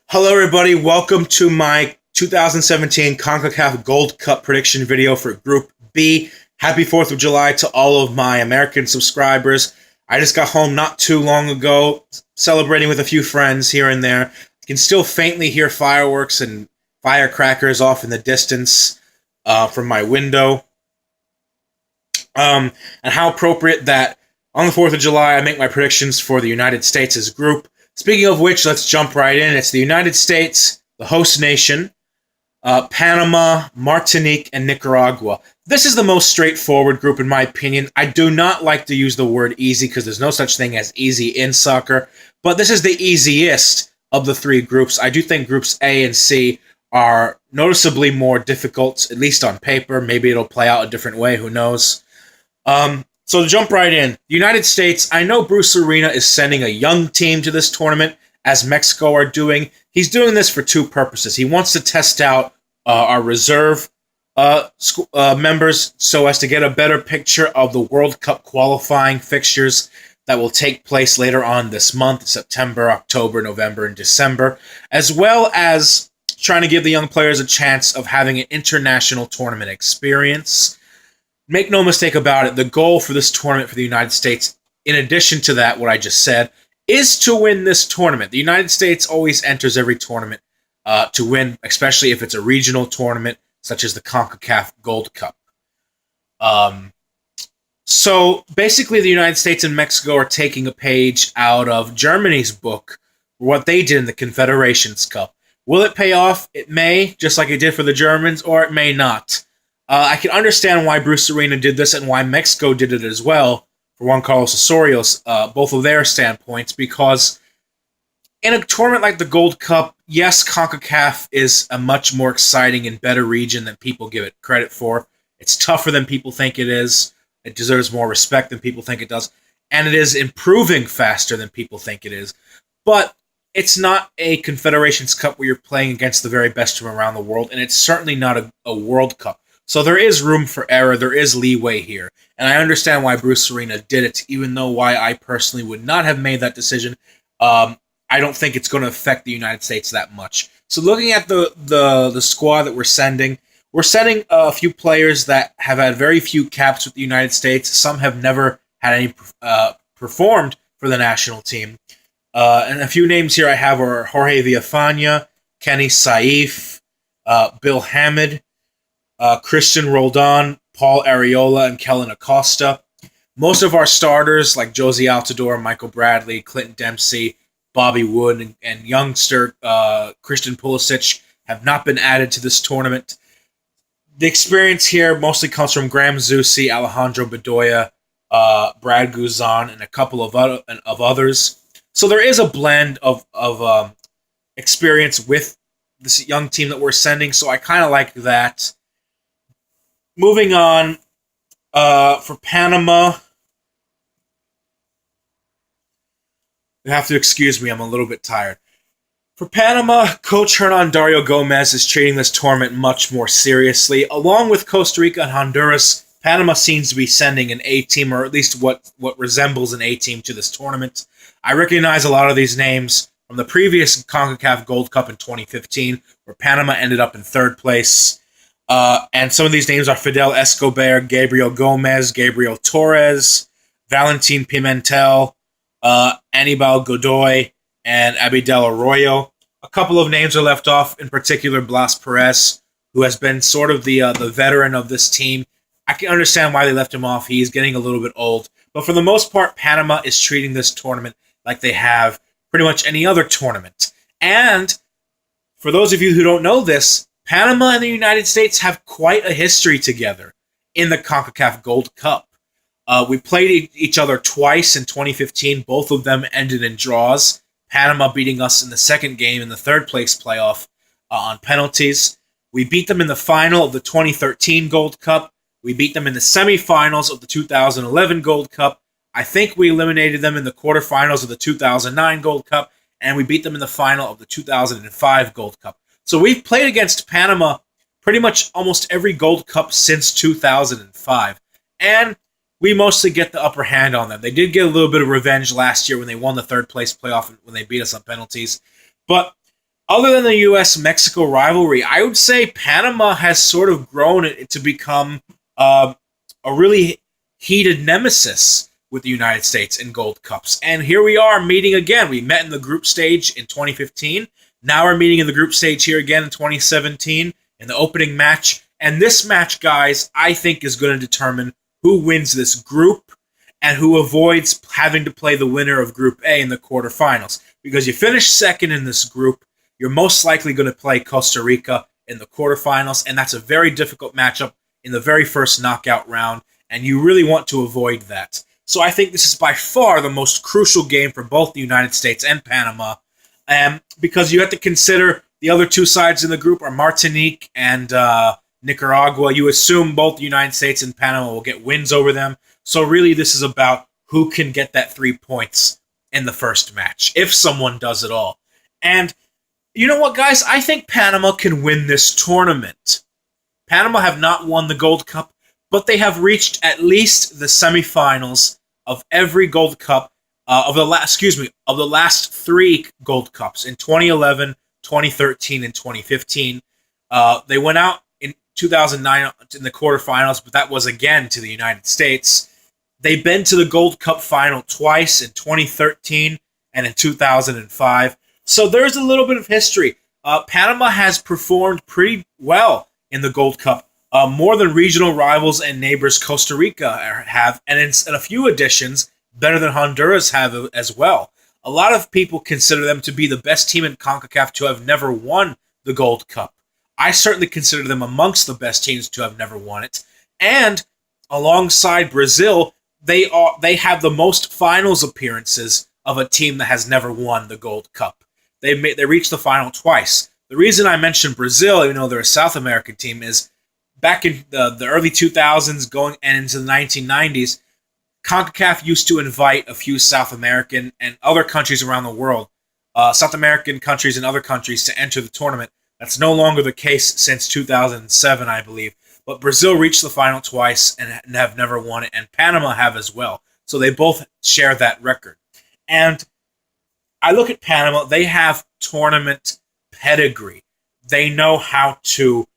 Hello, everybody. Welcome to my 2017 CONCACAF Gold Cup prediction video for Group B. Happy 4th of July to all of my American subscribers. I just got home not too long ago, celebrating with a few friends here and there. You can still faintly hear fireworks and firecrackers off in the distance from my window. And how appropriate that on the 4th of July I make my predictions for the United States' group. Speaking of which, let's jump right in. It's the United States, the host nation, Panama, Martinique, and Nicaragua. This is the most straightforward group in my opinion. I do not like to use the word easy because there's no such thing as easy in soccer, but this is the easiest of the three groups. I do think groups A and C are noticeably more difficult, at least on paper. Maybe it'll play out a different way, who knows. So to jump right in, the United States, I know Bruce Arena is sending a young team to this tournament, as Mexico are doing. He's doing this for two purposes. He wants to test out our reserve members so as to get a better picture of the World Cup qualifying fixtures that will take place later on this month, September, October, November, and December, as well as trying to give the young players a chance of having an international tournament experience. Make no mistake about it, the goal for this tournament for the United States, in addition to that, what I just said, is to win this tournament. The United States always enters every tournament to win, especially if it's a regional tournament, such as the CONCACAF Gold Cup. So basically, the United States and Mexico are taking a page out of Germany's book for what they did in the Confederations Cup. Will it pay off? It may, just like it did for the Germans, or it may not. I can understand why Bruce Arena did this and why Mexico did it as well, for Juan Carlos Osorio's, both of their standpoints, because in a tournament like the Gold Cup, yes, CONCACAF is a much more exciting and better region than people give it credit for. It's tougher than people think it is. It deserves more respect than people think it does. And it is improving faster than people think it is. But it's not a Confederations Cup where you're playing against the very best from around the world, and it's certainly not a World Cup. So there is room for error, there is leeway here. And I understand why Bruce Arena did it, even though why I personally would not have made that decision. I don't think it's going to affect the United States that much. So looking at the squad that we're sending a few players that have had very few caps with the United States. Some have never had any performed for the national team. And a few names here I have are Jorge Villafana, Kenny Saif, Bill Hamid, Christian Roldan, Paul Areola, and Kellen Acosta. Most of our starters, like Josie Altidore, Michael Bradley, Clinton Dempsey, Bobby Wood, and youngster Christian Pulisic, have not been added to this tournament. The experience here mostly comes from Graham Zusi, Alejandro Bedoya, Brad Guzan, and a couple of others. So there is a blend of experience with this young team that we're sending, so I kind of like that. Moving on, for Panama, you have to excuse me, I'm a little bit tired. For Panama, Coach Hernan Dario Gomez is treating this tournament much more seriously. Along with Costa Rica and Honduras, Panama seems to be sending an A-team, or at least what resembles an A-team to this tournament. I recognize a lot of these names from the previous CONCACAF Gold Cup in 2015, where Panama ended up in third place. And some of these names are Fidel Escobar, Gabriel Gomez, Gabriel Torres, Valentin Pimentel, Anibal Godoy, and Abidel Arroyo. A couple of names are left off, in particular Blas Perez, who has been sort of the veteran of this team. I can understand why they left him off. He's getting a little bit old. But for the most part, Panama is treating this tournament like they have pretty much any other tournament. And for those of you who don't know this, Panama and the United States have quite a history together in the CONCACAF Gold Cup. We played each other twice in 2015. Both of them ended in draws. Panama beating us in the second game in the third place playoff on penalties. We beat them in the final of the 2013 Gold Cup. We beat them in the semifinals of the 2011 Gold Cup. I think we eliminated them in the quarterfinals of the 2009 Gold Cup. And we beat them in the final of the 2005 Gold Cup. So we've played against Panama pretty much almost every Gold Cup since 2005. And we mostly get the upper hand on them. They did get a little bit of revenge last year when they won the third place playoff when they beat us on penalties. But Other than the U.S.-Mexico rivalry, I would say Panama has sort of grown to become a really heated nemesis with the United States in Gold Cups. And here we are meeting again. We met in the group stage in 2015. Now we're meeting in the group stage here again in 2017 in the opening match. And this match, guys, I think is going to determine who wins this group and who avoids having to play the winner of Group A in the quarterfinals. Because you finish second in this group, you're most likely going to play Costa Rica in the quarterfinals, and that's a very difficult matchup in the very first knockout round, and you really want to avoid that. So I think this is by far the most crucial game for both the United States and Panama, because you have to consider the other two sides in the group are Martinique and Nicaragua. You assume both the United States and Panama will get wins over them, so really this is about who can get that 3 points in the first match, if someone does at all. And you know what, guys? I think Panama can win this tournament. Panama have not won the Gold Cup, but they have reached at least the semifinals of every Gold Cup of the last 3 Gold Cups in 2011, 2013, and 2015. They went out in 2009 in the quarterfinals, but that was again to the United States. They've been to the Gold Cup final twice in 2013 and in 2005. So there's a little bit of history. Panama has performed pretty well in the Gold Cup, more than regional rivals and neighbors Costa Rica have, and in a few editions, better than Honduras have as well. A lot of people consider them to be the best team in CONCACAF to have never won the Gold Cup. I certainly consider them amongst the best teams to have never won it. And alongside Brazil, they have the most finals appearances of a team that has never won the Gold Cup. They reached the final twice. The reason I mentioned Brazil, even though they're a South American team, is back in the early 2000s going and into the 1990s, CONCACAF used to invite a few South American and other countries around the world, South American countries and other countries to enter the tournament. That's no longer the case since 2007, I believe. But Brazil reached the final twice and have never won it, and Panama have as well. So they both share that record. And I look at Panama, they have tournament pedigree. They know how to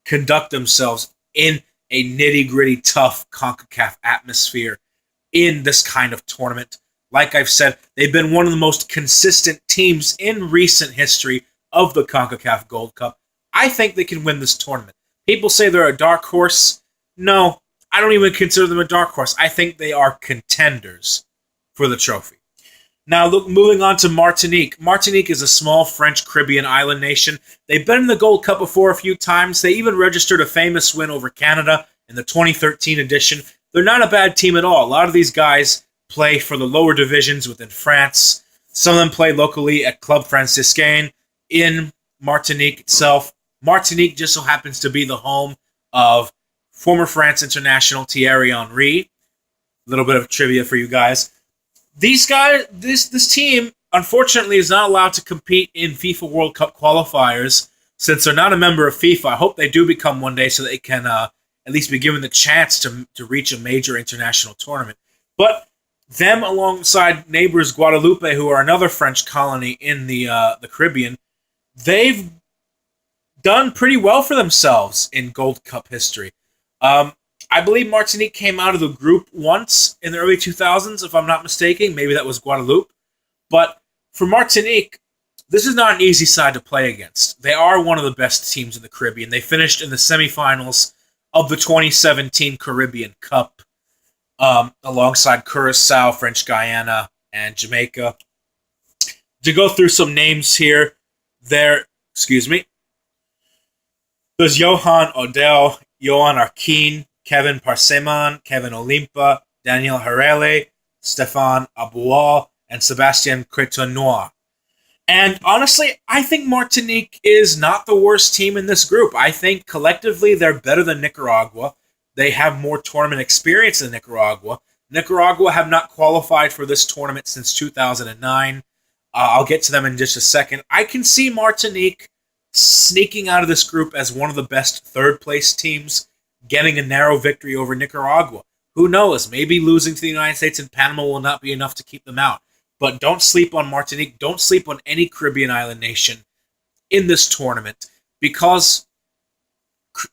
conduct themselves in a nitty-gritty, tough CONCACAF atmosphere in this kind of tournament. Like I've said, they've been one of the most consistent teams in recent history of the CONCACAF Gold Cup. I think they can win this tournament. People say they're a dark horse. No, I don't even consider them a dark horse. I think they are contenders for the trophy. Now, look, moving on to Martinique. Martinique is a small French Caribbean island nation. They've been in the Gold Cup before a few times. They even registered a famous win over Canada in the 2013 edition. They're not a bad team at all. A lot of these guys play for the lower divisions within France. Some of them play locally at Club Franciscain in Martinique itself. Martinique just so happens to be the home of former France international Thierry Henry. A little bit of trivia for you guys. These guys, this team, unfortunately, is not allowed to compete in FIFA World Cup qualifiers since they're not a member of FIFA. I hope they do become one day so they can at least be given the chance to reach a major international tournament. But them alongside neighbors Guadeloupe, who are another French colony in the Caribbean, they've done pretty well for themselves in Gold Cup history. I believe Martinique came out of the group once in the early 2000s, if I'm not mistaken. Maybe that was Guadeloupe. But for Martinique, this is not an easy side to play against. They are one of the best teams in the Caribbean. They finished in the semifinals of the 2017 Caribbean Cup alongside Curacao, French Guiana, and Jamaica. To go through some names here, there's Johan Odell, Johan Arkin, Kevin Parseman, Kevin Olimpa, Daniel Harele, Stéphane Aboual, and Sebastien Cretonois. And honestly, I think Martinique is not the worst team in this group. I think collectively they're better than Nicaragua. They have more tournament experience than Nicaragua. Nicaragua have not qualified for this tournament since 2009. I'll get to them in just a second. I can see Martinique sneaking out of this group as one of the best third-place teams, getting a narrow victory over Nicaragua. Who knows? Maybe losing to the United States and Panama will not be enough to keep them out. But don't sleep on Martinique. Don't sleep on any Caribbean island nation in this tournament because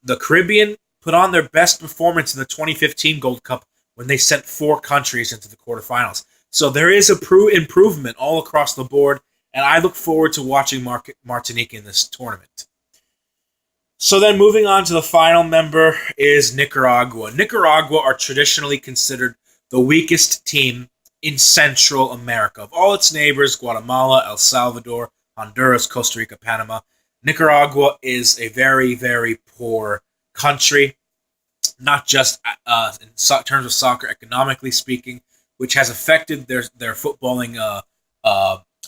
the Caribbean put on their best performance in the 2015 Gold Cup when they sent 4 countries into the quarterfinals. So there is improvement all across the board, and I look forward to watching Martinique in this tournament. So then moving on to the final member is Nicaragua. Nicaragua are traditionally considered the weakest team in Central America. Of all its neighbors, Guatemala, El Salvador, Honduras, Costa Rica, Panama, Nicaragua is a very, very poor country, not just in terms of soccer, economically speaking, which has affected their footballing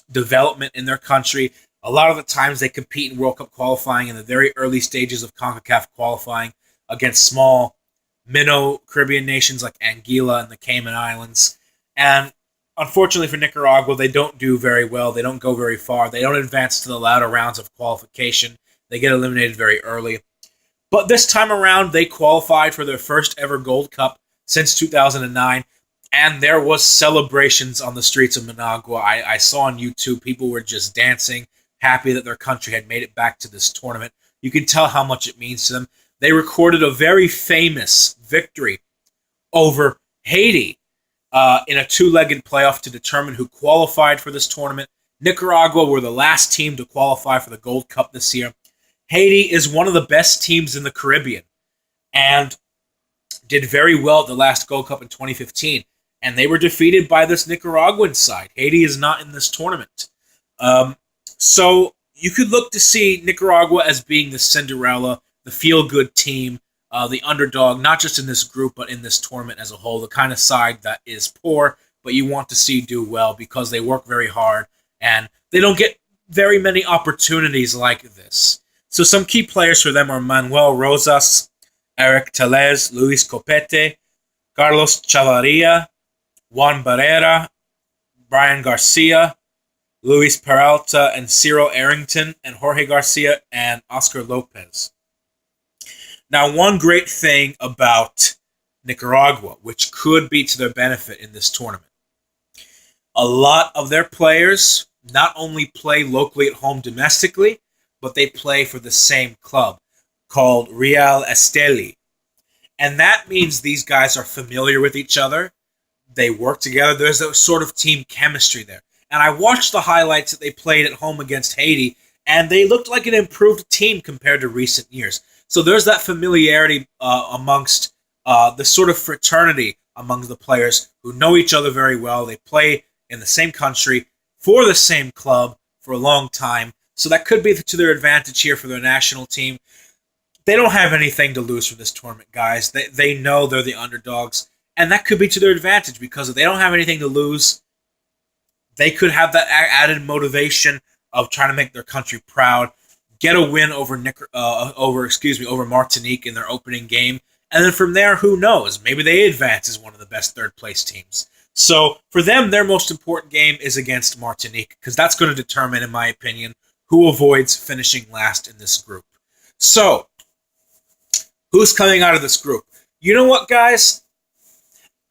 development in their country. A lot of the times they compete in World Cup qualifying in the very early stages of CONCACAF qualifying against small minnow Caribbean nations like Anguilla and the Cayman Islands. And unfortunately for Nicaragua, they don't do very well. They don't go very far. They don't advance to the latter rounds of qualification. They get eliminated very early. But this time around, they qualified for their first ever Gold Cup since 2009. And there was celebrations on the streets of Managua. I saw on YouTube, people were just dancing, happy that their country had made it back to this tournament. You can tell how much it means to them. They recorded a very famous victory over Haiti in a 2-legged playoff to determine who qualified for this tournament. Nicaragua were the last team to qualify for the Gold Cup this year. Haiti is one of the best teams in the Caribbean and did very well at the last Gold Cup in 2015. And they were defeated by this Nicaraguan side. Haiti is not in this tournament. So you could look to see Nicaragua as being the Cinderella, the feel-good team, the underdog, not just in this group, but in this tournament as a whole, the kind of side that is poor, but you want to see do well because they work very hard, and they don't get very many opportunities like this. So some key players for them are Manuel Rosas, Eric Tellez, Luis Copete, Carlos Chavarria, Juan Barrera, Brian Garcia, Luis Peralta, and Cyril Arrington, and Jorge Garcia, and Oscar Lopez. Now, one great thing about Nicaragua, which could be to their benefit in this tournament, a lot of their players not only play locally at home domestically, but they play for the same club called Real Esteli. And that means these guys are familiar with each other. They work together. There's a sort of team chemistry there. And I watched the highlights that they played at home against Haiti, and they looked like an improved team compared to recent years. So there's that familiarity amongst the sort of fraternity among the players who know each other very well. They play in the same country for the same club for a long time. So that could be to their advantage here for their national team. They don't have anything to lose for this tournament, guys. They know they're the underdogs, and that could be to their advantage because if they don't have anything to lose, they could have that added motivation of trying to make their country proud, get a win over Martinique in their opening game, and then from there, who knows? Maybe they advance as one of the best third-place teams. So for them, their most important game is against Martinique because that's going to determine, in my opinion, who avoids finishing last in this group. So, who's coming out of this group? You know what, guys?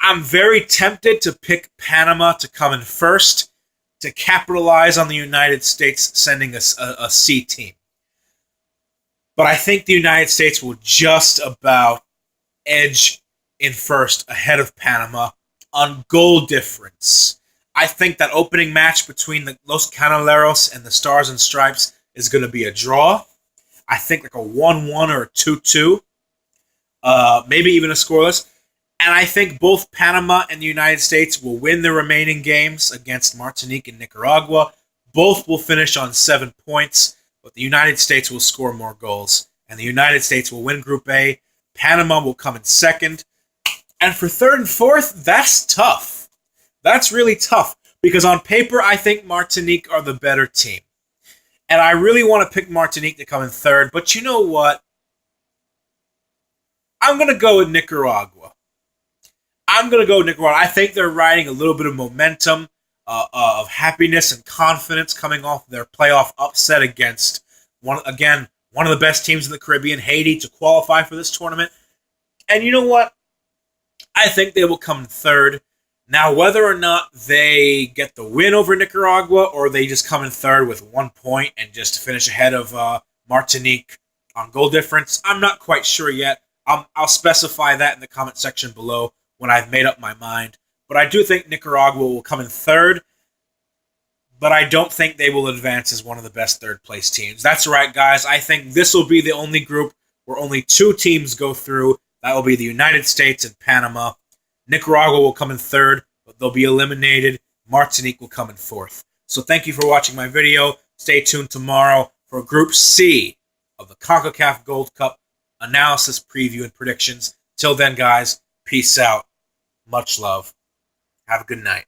I'm very tempted to pick Panama to come in first to capitalize on the United States sending a C team. But I think the United States will just about edge in first ahead of Panama on goal difference. I think that opening match between the Los Canaleros and the Stars and Stripes is going to be a draw. I think like a 1-1 or a 2-2. Maybe even a scoreless. And I think both Panama and the United States will win the remaining games against Martinique and Nicaragua. Both will finish on 7 points, but the United States will score more goals. And the United States will win Group A. Panama will come in second. And for third and fourth, that's tough. That's really tough. Because on paper, I think Martinique are the better team. And I really want to pick Martinique to come in third. But you know what? I'm going to go with Nicaragua. I think they're riding a little bit of momentum, of happiness and confidence coming off their playoff upset against, one of the best teams in the Caribbean, Haiti, to qualify for this tournament. And you know what? I think they will come in third. Now, whether or not they get the win over Nicaragua or they just come in third with 1 point and just finish ahead of Martinique on goal difference, I'm not quite sure yet. I'll specify that in the comment section below when I've made up my mind. But I do think Nicaragua will come in third, but I don't think they will advance as one of the best third-place teams. That's right, guys. I think this will be the only group where only 2 teams go through. That will be the United States and Panama. Nicaragua will come in third, but they'll be eliminated. Martinique will come in fourth. So thank you for watching my video. Stay tuned tomorrow for Group C of the CONCACAF Gold Cup analysis, preview, and predictions. Till then, guys, peace out. Much love. Have a good night.